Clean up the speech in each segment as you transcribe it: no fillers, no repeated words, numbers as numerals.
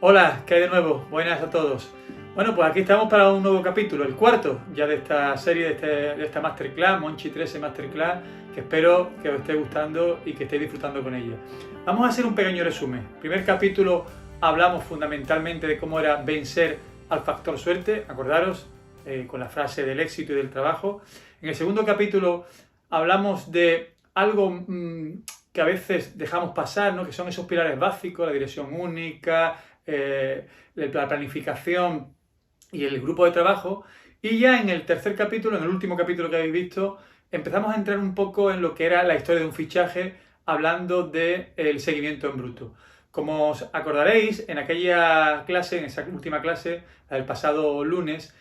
Hola, ¿qué hay de nuevo? Buenas a todos. Bueno, pues aquí estamos para un nuevo capítulo, el cuarto ya de esta serie, de esta Masterclass, Monchi 13 Masterclass, que espero que os esté gustando y que estéis disfrutando con ella. Vamos a hacer un pequeño resumen. Primer capítulo hablamos fundamentalmente de cómo era vencer al factor suerte, acordaros, con la frase del éxito y del trabajo. En el segundo capítulo hablamos de algo que a veces dejamos pasar, ¿no? Que son esos pilares básicos, la dirección única, la planificación y el grupo de trabajo. Y ya en el tercer capítulo, en el último capítulo que habéis visto, empezamos a entrar un poco en lo que era la historia de un fichaje, hablando del seguimiento en bruto. Como os acordaréis, en aquella clase, en esa última clase, la del pasado lunes,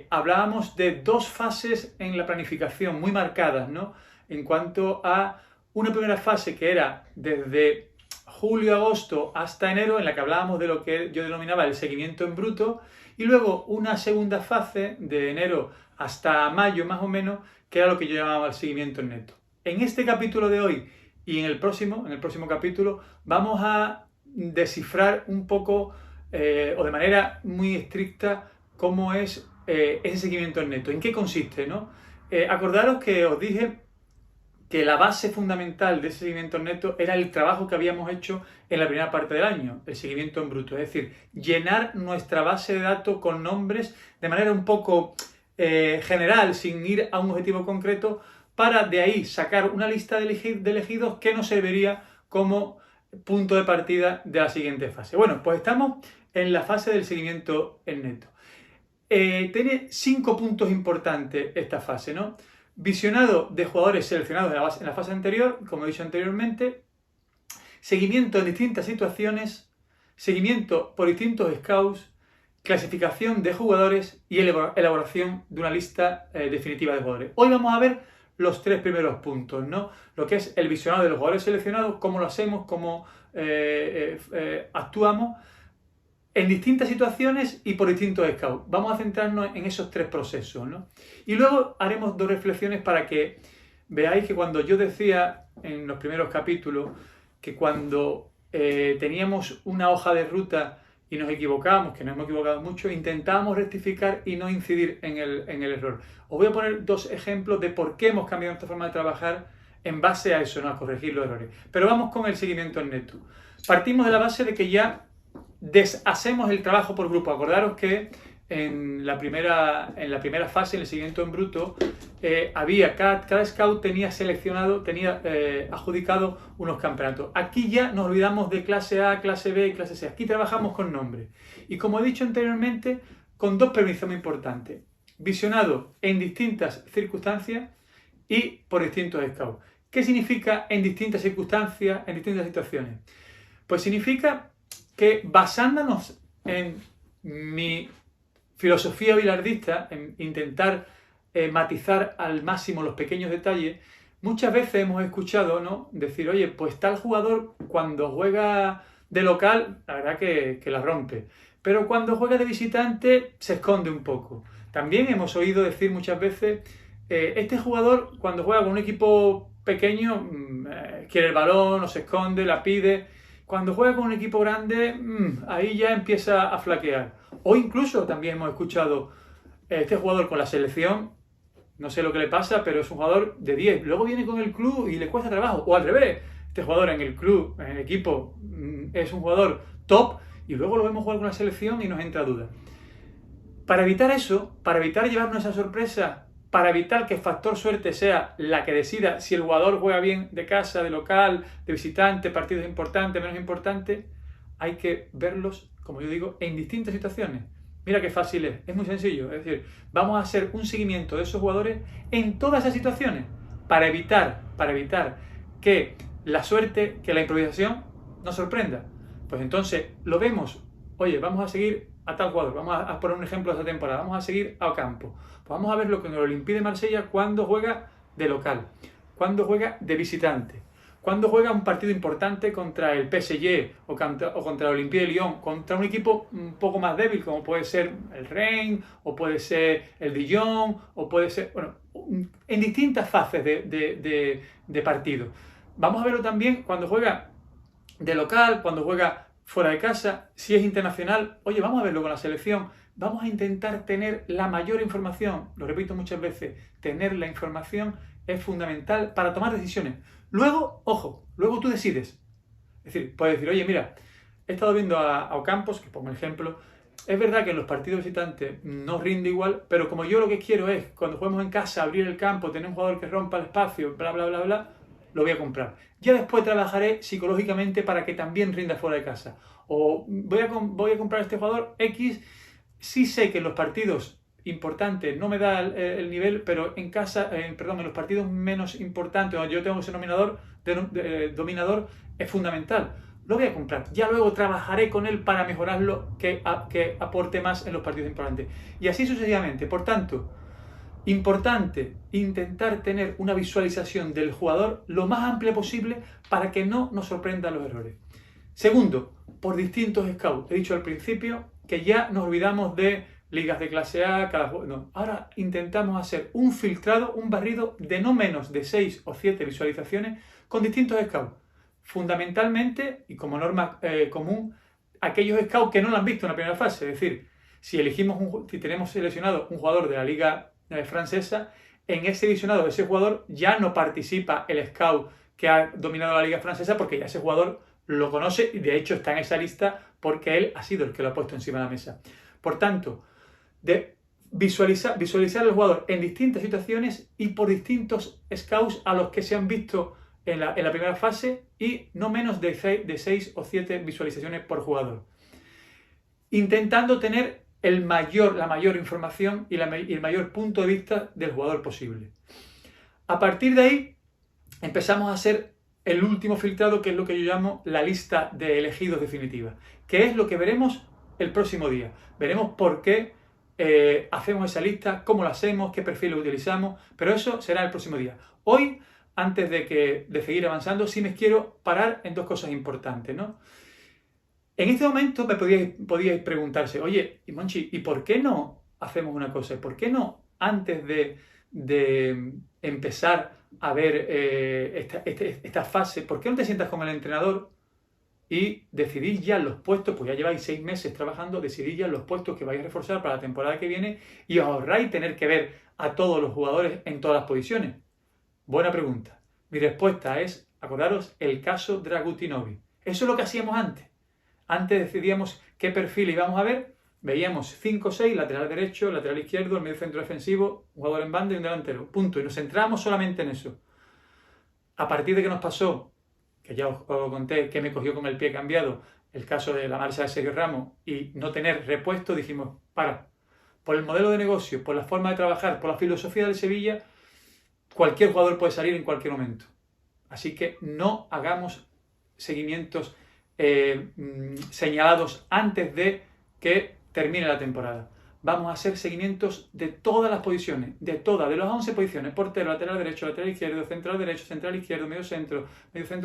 hablábamos de dos fases en la planificación muy marcadas, ¿no? En cuanto a una primera fase que era desde julio, agosto hasta enero, en la que hablábamos de lo que yo denominaba el seguimiento en bruto, y luego una segunda fase de enero hasta mayo más o menos, que era lo que yo llamaba el seguimiento en neto. En este capítulo de hoy y en el próximo capítulo, vamos a descifrar un poco o de manera muy estricta cómo es ese seguimiento en neto, en qué consiste, ¿no? Acordaros que os dije que la base fundamental de ese seguimiento neto era el trabajo que habíamos hecho en la primera parte del año, el seguimiento en bruto, es decir, llenar nuestra base de datos con nombres de manera un poco general, sin ir a un objetivo concreto, para de ahí sacar una lista de elegidos que nos serviría como punto de partida de la siguiente fase. Bueno, pues estamos en la fase del seguimiento en neto. Tiene 5 puntos importantes esta fase, ¿no? Visionado de jugadores seleccionados en la fase anterior, como he dicho anteriormente, seguimiento en distintas situaciones, seguimiento por distintos scouts, clasificación de jugadores y elaboración de una lista definitiva de jugadores. Hoy vamos a ver los 3 primeros puntos, ¿no? Lo que es el visionado de los jugadores seleccionados, cómo lo hacemos, cómo actuamos en distintas situaciones y por distintos scouts. Vamos a centrarnos en esos 3 procesos, ¿no? Y luego haremos 2 reflexiones para que veáis que cuando yo decía en los primeros capítulos que cuando teníamos una hoja de ruta y nos equivocábamos, que nos hemos equivocado mucho, intentábamos rectificar y no incidir en el error. Os voy a poner 2 ejemplos de por qué hemos cambiado nuestra forma de trabajar en base a eso, ¿no? A corregir los errores. Pero vamos con el seguimiento en neto. Partimos de la base de que ya deshacemos el trabajo por grupo. Acordaros que en la primera fase, en el seguimiento en bruto, cada scout tenía adjudicado unos campeonatos. Aquí ya nos olvidamos de clase A, clase B y clase C. Aquí trabajamos con nombres. Y como he dicho anteriormente, con 2 premisas muy importantes. Visionado en distintas circunstancias y por distintos scouts. ¿Qué significa en distintas circunstancias, en distintas situaciones? Pues significa que basándonos en mi filosofía bilardista, en intentar matizar al máximo los pequeños detalles, muchas veces hemos escuchado, ¿no?, decir, oye, pues tal jugador cuando juega de local, la verdad que la rompe, pero cuando juega de visitante se esconde un poco. También hemos oído decir muchas veces, este jugador cuando juega con un equipo pequeño quiere el balón, o se esconde, la pide. Cuando juega con un equipo grande, ahí ya empieza a flaquear. O incluso también hemos escuchado, este jugador con la selección, no sé lo que le pasa, pero es un jugador de 10. Luego viene con el club y le cuesta trabajo. O al revés, este jugador en el club, en el equipo, es un jugador top y luego lo vemos jugar con la selección y nos entra duda. Para evitar eso, para evitar llevarnos esa sorpresa, para evitar que el factor suerte sea la que decida si el jugador juega bien de casa, de local, de visitante, partidos importantes, menos importantes, hay que verlos, como yo digo, en distintas situaciones. Mira qué fácil es muy sencillo. Es decir, vamos a hacer un seguimiento de esos jugadores en todas esas situaciones para evitar que la suerte, que la improvisación nos sorprenda. Pues entonces lo vemos, oye, vamos a seguir a tal jugador, vamos a poner un ejemplo de esta temporada, vamos a seguir a Ocampo. Pues vamos a ver lo que en el Olympique de Marsella cuando juega de local, cuando juega de visitante, cuando juega un partido importante contra el PSG o contra el Olympique de Lyon, contra un equipo un poco más débil como puede ser el Rennes o puede ser el Dijon o puede ser, bueno, en distintas fases de partido. Vamos a verlo también cuando juega de local, cuando juega fuera de casa, si es internacional, oye, vamos a verlo con la selección, vamos a intentar tener la mayor información, lo repito muchas veces, tener la información es fundamental para tomar decisiones. Luego, ojo, luego tú decides. Es decir, puedes decir, oye, mira, he estado viendo a Ocampos, que pongo el ejemplo, es verdad que en los partidos visitantes no rinde igual, pero como yo lo que quiero es, cuando juguemos en casa, abrir el campo, tener un jugador que rompa el espacio, bla, bla, bla, bla, lo voy a comprar. Ya después trabajaré psicológicamente para que también rinda fuera de casa. O voy a comprar a este jugador X, sí sé que en los partidos importantes no me da el nivel, pero en casa, en los partidos menos importantes, donde yo tengo ese dominador, es fundamental. Lo voy a comprar. Ya luego trabajaré con él para mejorarlo, que aporte más en los partidos importantes. Y así sucesivamente. Por tanto, importante intentar tener una visualización del jugador lo más amplia posible para que no nos sorprendan los errores. Segundo, por distintos scouts. He dicho al principio que ya nos olvidamos de ligas de clase A, no. Ahora intentamos hacer un filtrado, un barrido de no menos de 6 o 7 visualizaciones con distintos scouts. Fundamentalmente, y como norma común, aquellos scouts que no lo han visto en la primera fase. Es decir, si tenemos seleccionado un jugador de la liga francesa, en ese visionado de ese jugador ya no participa el scout que ha dominado la liga francesa, porque ya ese jugador lo conoce y de hecho está en esa lista porque él ha sido el que lo ha puesto encima de la mesa. Por tanto, de visualizar al jugador en distintas situaciones y por distintos scouts a los que se han visto en la primera fase y no menos de 6 o 7 visualizaciones por jugador. Intentando tener la mayor información y el mayor punto de vista del jugador posible. A partir de ahí empezamos a hacer el último filtrado, que es lo que yo llamo la lista de elegidos definitiva, que es lo que veremos el próximo día. Veremos por qué hacemos esa lista, cómo la hacemos, qué perfiles utilizamos, pero eso será el próximo día. Hoy, antes de seguir avanzando, sí me quiero parar en dos cosas importantes, ¿no? En este momento me podíais preguntarse, oye, Monchi, ¿y por qué no hacemos una cosa? ¿Por qué no, antes de empezar a ver esta fase, por qué no te sientas con el entrenador y decidís ya los puestos, pues ya lleváis 6 meses trabajando, decidís ya los puestos que vais a reforzar para la temporada que viene y os ahorráis tener que ver a todos los jugadores en todas las posiciones? Buena pregunta. Mi respuesta es, acordaros, el caso Dragutinovic. Eso es lo que hacíamos antes. Antes decidíamos qué perfil íbamos a ver, veíamos 5 o 6, lateral derecho, lateral izquierdo, el medio centro defensivo, un jugador en banda y un delantero. Punto. Y nos centrábamos solamente en eso. A partir de que nos pasó, que ya os conté, que me cogió con el pie cambiado, el caso de la marcha de Sergio Ramos y no tener repuesto, dijimos, por el modelo de negocio, por la forma de trabajar, por la filosofía del Sevilla, cualquier jugador puede salir en cualquier momento. Así que no hagamos seguimientos señalados antes de que termine la temporada. Vamos a hacer seguimientos de todas las posiciones, de las 11 posiciones, portero, lateral derecho, lateral izquierdo, central izquierdo, medio centro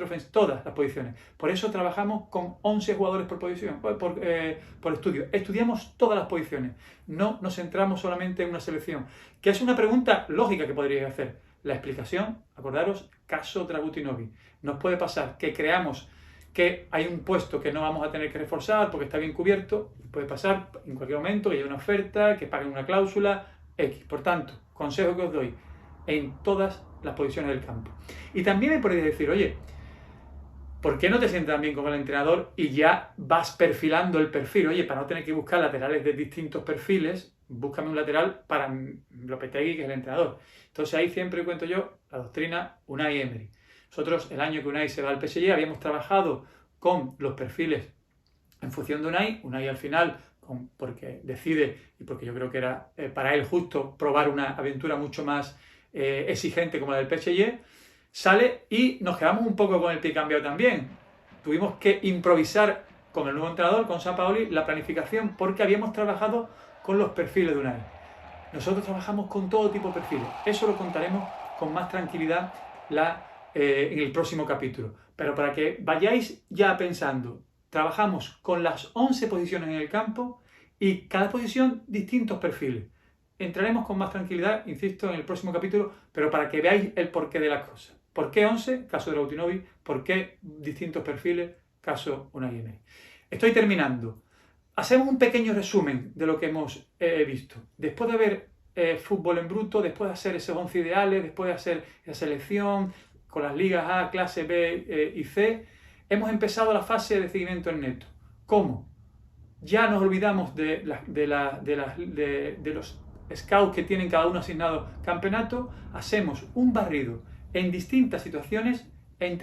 ofensivo, todas las posiciones. Por eso trabajamos con 11 jugadores por posición, por estudio. Estudiamos todas las posiciones, no nos centramos solamente en una selección, que es una pregunta lógica que podríais hacer. La explicación, acordaros, caso Dragutinovic. Nos puede pasar que creamos que hay un puesto que no vamos a tener que reforzar porque está bien cubierto, puede pasar en cualquier momento que haya una oferta, que paguen una cláusula, X. Por tanto, consejo que os doy, en todas las posiciones del campo. Y también me podéis decir, oye, ¿por qué no te sientas bien con el entrenador y ya vas perfilando el perfil? Oye, para no tener que buscar laterales de distintos perfiles, búscame un lateral para Lopetegui, que es el entrenador. Entonces ahí siempre cuento yo la doctrina Unai Emery. Nosotros, el año que Unai se va al PSG, habíamos trabajado con los perfiles en función de Unai al final, porque decide y porque yo creo que era para él justo probar una aventura mucho más exigente como la del PSG, sale y nos quedamos un poco con el pie cambiado también. Tuvimos que improvisar con el nuevo entrenador, con Sampaoli, la planificación porque habíamos trabajado con los perfiles de Unai. Nosotros trabajamos con todo tipo de perfiles. Eso lo contaremos con más tranquilidad en el próximo capítulo. Pero para que vayáis ya pensando, trabajamos con las 11 posiciones en el campo y cada posición distintos perfiles. Entraremos con más tranquilidad, insisto, en el próximo capítulo, pero para que veáis el porqué de las cosas. ¿Por qué 11? Caso de Dragutinovic. ¿Por qué distintos perfiles? Caso Unai Emery. Estoy terminando. Hacemos un pequeño resumen de lo que hemos visto. Después de ver fútbol en bruto, después de hacer esos 11 ideales, después de hacer la selección con las ligas A, clase B y C, hemos empezado la fase de seguimiento en neto. ¿Cómo? Ya nos olvidamos de los scouts que tienen cada uno asignado campeonato, hacemos un barrido en distintas situaciones, en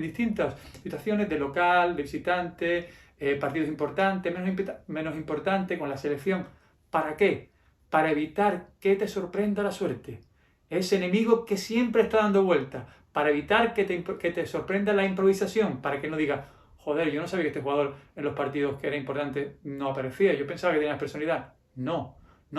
distintas situaciones de local, de visitante, partidos importantes, menos importantes, con la selección. ¿Para qué? Para evitar que te sorprenda la suerte. Ese enemigo que siempre está dando vueltas, para evitar que te sorprenda la improvisación, para que no digas, joder, yo no sabía que este jugador en los partidos que era importante no aparecía, yo pensaba que tenía personalidad. No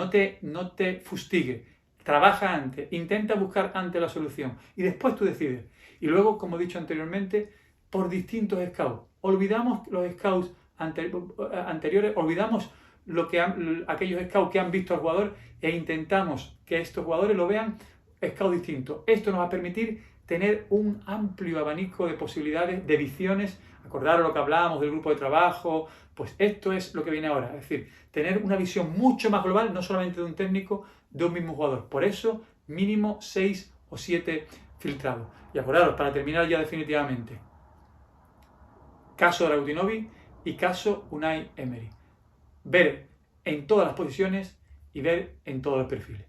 te fustigue, trabaja antes, intenta buscar antes la solución y después tú decides. Y luego, como he dicho anteriormente, por distintos scouts. Olvidamos los scouts anteriores, olvidamos aquellos scouts que han visto al jugador e intentamos que estos jugadores lo vean scouts distintos. Esto nos va a permitir tener un amplio abanico de posibilidades, de visiones. Acordaros lo que hablábamos del grupo de trabajo, pues esto es lo que viene ahora. Es decir, tener una visión mucho más global, no solamente de un técnico, de un mismo jugador. Por eso, mínimo 6 o 7 filtrados. Y acordaros, para terminar ya definitivamente, caso Drautinovic y caso Unai Emery. Ver en todas las posiciones y ver en todos los perfiles.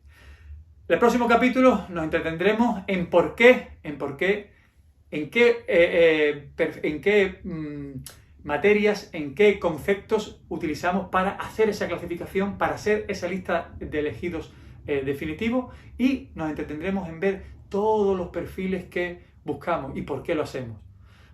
En el próximo capítulo nos entretendremos en qué materias, en qué conceptos utilizamos para hacer esa clasificación, para hacer esa lista de elegidos definitivos, y nos entretendremos en ver todos los perfiles que buscamos y por qué lo hacemos.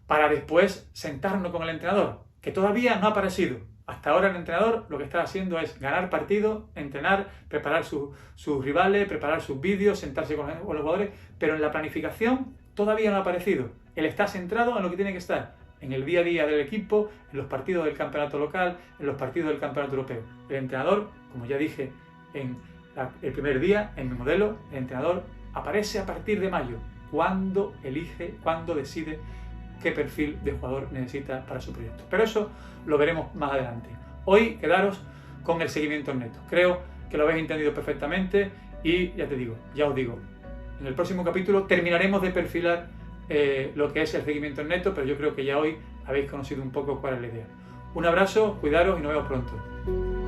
Para después sentarnos con el entrenador, que todavía no ha aparecido. Hasta ahora el entrenador lo que está haciendo es ganar partidos, entrenar, preparar sus rivales, preparar sus vídeos, sentarse con los jugadores, pero en la planificación todavía no ha aparecido. Él está centrado en lo que tiene que estar, en el día a día del equipo, en los partidos del campeonato local, en los partidos del campeonato europeo. El entrenador, como ya dije en el primer día, en mi modelo, el entrenador aparece a partir de mayo, cuando decide qué perfil de jugador necesita para su proyecto. Pero eso lo veremos más adelante. Hoy quedaros con el seguimiento en neto. Creo que lo habéis entendido perfectamente y ya os digo, en el próximo capítulo terminaremos de perfilar lo que es el seguimiento en neto, pero yo creo que ya hoy habéis conocido un poco cuál es la idea. Un abrazo, cuidaros y nos vemos pronto.